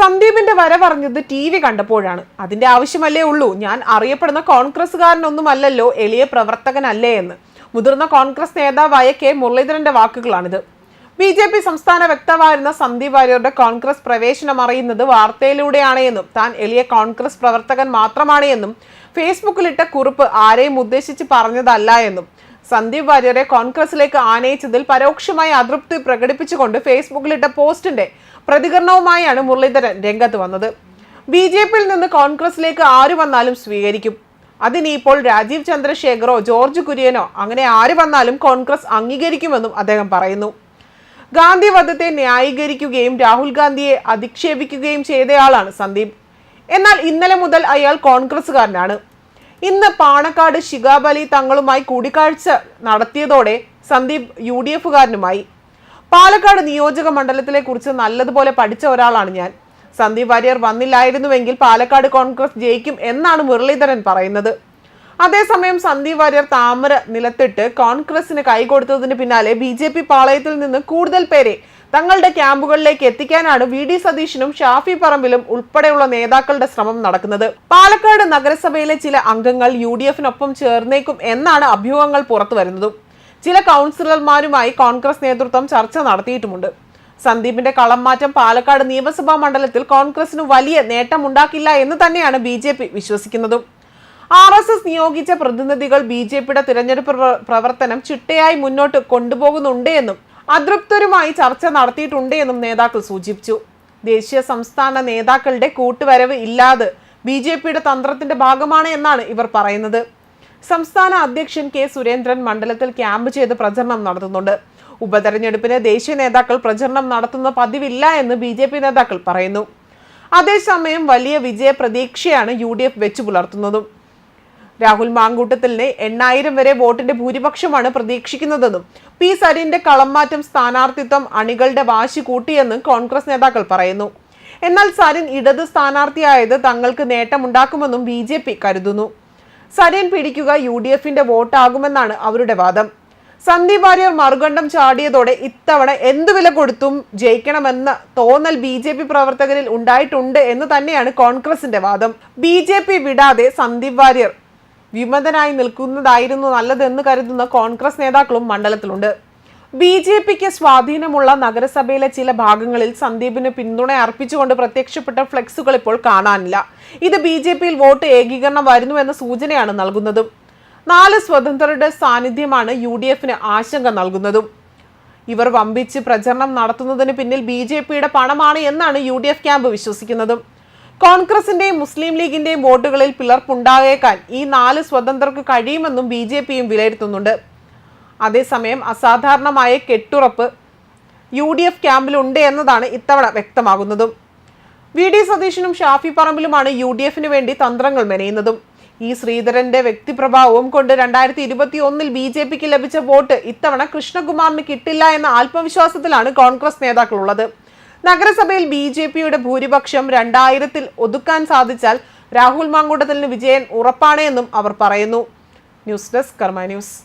സന്ദീപിന്റെ വരവറിഞ്ഞത് TV കണ്ടപ്പോഴാണ്. അതിന്റെ ആവശ്യമല്ലേ ഉള്ളൂ, ഞാൻ അറിയപ്പെടുന്ന കോൺഗ്രസ്സുകാരനൊന്നുമല്ലല്ലോ, എളിയ പ്രവർത്തകനല്ലേ എന്ന് മുതിർന്ന കോൺഗ്രസ് നേതാവായ കെ മുരളീധരന്റെ വാക്കുകളാണിത്. BJP സംസ്ഥാന വക്താവായിരുന്ന സന്ദീപ് വാര്യരുടെ കോൺഗ്രസ് പ്രവേശനം അറിയുന്നത് വാർത്തയിലൂടെയാണ് എന്നും താൻ എളിയ കോൺഗ്രസ് പ്രവർത്തകൻ മാത്രമാണ് എന്നും ഫേസ്ബുക്കിലിട്ട കുറിപ്പ് ആരെയും ഉദ്ദേശിച്ച് പറഞ്ഞതല്ല എന്നും സന്ദീപ് വാര്യരെ കോൺഗ്രസിലേക്ക് ആനയിച്ചതിൽ പരോക്ഷമായ അതൃപ്തി പ്രകടിപ്പിച്ചുകൊണ്ട് ഫേസ്ബുക്കിലിട്ട പോസ്റ്റിന്റെ പ്രതികരണവുമായാണ് മുരളീധരൻ രംഗത്ത് വന്നത്. BJPയിൽ നിന്ന് കോൺഗ്രസിലേക്ക് ആര് വന്നാലും സ്വീകരിക്കും. അതിനിപ്പോൾ രാജീവ് ചന്ദ്രശേഖറോ ജോർജ് കുര്യനോ അങ്ങനെ ആര് വന്നാലും കോൺഗ്രസ് അംഗീകരിക്കുമെന്നും അദ്ദേഹം പറയുന്നു. ഗാന്ധി വധത്തെ ന്യായീകരിക്കുകയും രാഹുൽ ഗാന്ധിയെ അധിക്ഷേപിക്കുകയും ചെയ്തയാളാണ് സന്ദീപ്. എന്നാൽ ഇന്നലെ മുതൽ അയാൾ കോൺഗ്രസ്സുകാരനാണ്. ഇന്ന് പാണക്കാട് ശിഹാബ് അലി തങ്ങളുമായി കൂടിക്കാഴ്ച നടത്തിയതോടെ സന്ദീപ് UDFകാരനുമായി. പാലക്കാട് നിയോജക മണ്ഡലത്തിലെ കുറിച്ച് നല്ലതുപോലെ പഠിച്ച ഒരാളാണ് ഞാൻ. സന്ദീപ് വാര്യർ വന്നില്ലായിരുന്നുവെങ്കിൽ പാലക്കാട് കോൺഗ്രസ് ജയിക്കും എന്നാണ് മുരളീധരൻ പറയുന്നത്. അതേസമയം സന്ദീപ് വാര്യർ താമര നിലത്തിട്ട് കോൺഗ്രസിന് കൈകൊടുത്തതിന് പിന്നാലെ BJP പാളയത്തിൽ നിന്ന് കൂടുതൽ പേരെ തങ്ങളുടെ ക്യാമ്പുകളിലേക്ക് എത്തിക്കാനാണ് VD സതീശനും ഷാഫി പറമ്പിലും ഉൾപ്പെടെയുള്ള നേതാക്കളുടെ ശ്രമം നടക്കുന്നത്. പാലക്കാട് നഗരസഭയിലെ ചില അംഗങ്ങൾ UDFനൊപ്പം ചേർന്നേക്കും എന്നാണ് അഭ്യൂഹങ്ങൾ പുറത്തുവരുന്നതും. ചില കൗൺസിലർമാരുമായി കോൺഗ്രസ് നേതൃത്വം ചർച്ച നടത്തിയിട്ടുമുണ്ട്. സന്ദീപിന്റെ കളം മാറ്റം പാലക്കാട് നിയമസഭാ മണ്ഡലത്തിൽ കോൺഗ്രസിന് വലിയ നേട്ടമുണ്ടാക്കില്ല എന്ന് തന്നെയാണ് BJP വിശ്വസിക്കുന്നതും. RSS നിയോഗിച്ച പ്രതിനിധികൾ BJPയുടെ തിരഞ്ഞെടുപ്പ് പ്രവർത്തനം ചിട്ടയായി മുന്നോട്ട് കൊണ്ടുപോകുന്നുണ്ട് എന്നും അതൃപ്തരുമായി ചർച്ച നടത്തിയിട്ടുണ്ട് എന്നും നേതാക്കൾ സൂചിപ്പിച്ചു. ദേശീയ സംസ്ഥാന നേതാക്കളുടെ കൂട്ടുവരവ് ഇല്ലാതെ BJPയുടെ തന്ത്രത്തിന്റെ ഭാഗമാണ് എന്നാണ് ഇവർ പറയുന്നത്. സംസ്ഥാന അധ്യക്ഷൻ K സുരേന്ദ്രൻ മണ്ഡലത്തിൽ ക്യാമ്പ് ചെയ്ത് പ്രചരണം നടത്തുന്നുണ്ട്. ഉപതെരഞ്ഞെടുപ്പിന് ദേശീയ നേതാക്കൾ പ്രചരണം നടത്തുന്ന പതിവില്ല എന്ന് BJP നേതാക്കൾ പറയുന്നു. അതേസമയം വലിയ വിജയ പ്രതീക്ഷയാണ് UDF വെച്ചു പുലർത്തുന്നതും. രാഹുൽ മാങ്കൂട്ടത്തിലിന് 8000 വരെ വോട്ടിന്റെ ഭൂരിപക്ഷമാണ് പ്രതീക്ഷിക്കുന്നതെന്നും P സരിന്റെ കളംമാറ്റം സ്ഥാനാർത്ഥിത്വം അണികളുടെ വാശി കൂട്ടിയെന്നും കോൺഗ്രസ് നേതാക്കൾ പറയുന്നു. എന്നാൽ സരിൻ ഇടത് സ്ഥാനാർത്ഥിയായത് തങ്ങൾക്ക് നേട്ടമുണ്ടാക്കുമെന്നും BJP കരുതുന്നു. സരിൻ പിടിക്കുക UDFന്റെ വോട്ടാകുമെന്നാണ് അവരുടെ വാദം. സന്ദീപ് വാര്യർ മറുകണ്ഠം ചാടിയതോടെ ഇത്തവണ എന്തു വില കൊടുത്തും ജയിക്കണമെന്ന തോന്നൽ BJP പ്രവർത്തകരിൽ ഉണ്ടായിട്ടുണ്ട് എന്ന് തന്നെയാണ് കോൺഗ്രസിന്റെ വാദം. BJP വിടാതെ സന്ദീപ് വാര്യർ വിമതനായി നിൽക്കുന്നതായിരുന്നു നല്ലതെന്ന് കരുതുന്ന കോൺഗ്രസ് നേതാക്കളും മണ്ഡലത്തിലുണ്ട്. BJPക്ക് സ്വാധീനമുള്ള നഗരസഭയിലെ ചില ഭാഗങ്ങളിൽ സന്ദീപിന് പിന്തുണ അർപ്പിച്ചുകൊണ്ട് പ്രത്യക്ഷപ്പെട്ട ഫ്ലെക്സുകൾ ഇപ്പോൾ കാണാനില്ല. ഇത് BJPയിൽ വോട്ട് ഏകീകരണം വരുന്നുവെന്ന സൂചനയാണ് നൽകുന്നതും. 4 സ്വതന്ത്രരുടെ സാന്നിധ്യമാണ് UDFന് ആശങ്ക നൽകുന്നതും. ഇവർ വമ്പിച്ച് പ്രചരണം നടത്തുന്നതിന് പിന്നിൽ BJPയുടെ പണമാണ് എന്നാണ് UDF ക്യാമ്പ് വിശ്വസിക്കുന്നതും. കോൺഗ്രസിന്റെയും മുസ്ലിം ലീഗിന്റെയും വോട്ടുകളിൽ പിളർപ്പുണ്ടായേക്കാൻ ഈ 4 സ്വതന്ത്രർക്ക് കഴിയുമെന്നും BJPയും വിലയിരുത്തുന്നുണ്ട്. അതേസമയം അസാധാരണമായ കെട്ടുറപ്പ് UDF ക്യാമ്പിലുണ്ട് എന്നതാണ് ഇത്തവണ വ്യക്തമാകുന്നതും. VD സതീശനും ഷാഫി പറമ്പിലുമാണ് UDFന് വേണ്ടി തന്ത്രങ്ങൾ മെനയുന്നതും. ഈ ശ്രീധരന്റെ വ്യക്തിപ്രഭാവവും കൊണ്ട് 2021 BJPക്ക് ലഭിച്ച വോട്ട് ഇത്തവണ കൃഷ്ണകുമാറിന് കിട്ടില്ല എന്ന ആത്മവിശ്വാസത്തിലാണ് കോൺഗ്രസ് നേതാക്കളുള്ളത്. നഗരസഭയിൽ BJPയുടെ ഭൂരിപക്ഷം 2000-ൽ ഒതുക്കാൻ സാധിച്ചാൽ രാഹുൽ മാങ്കൂട്ടത്തിലിന് വിജയൻ ഉറപ്പാണ് എന്നും അവർ പറയുന്നു. ന്യൂസ് ഡെസ്ക് കർമ്മ ന്യൂസ്.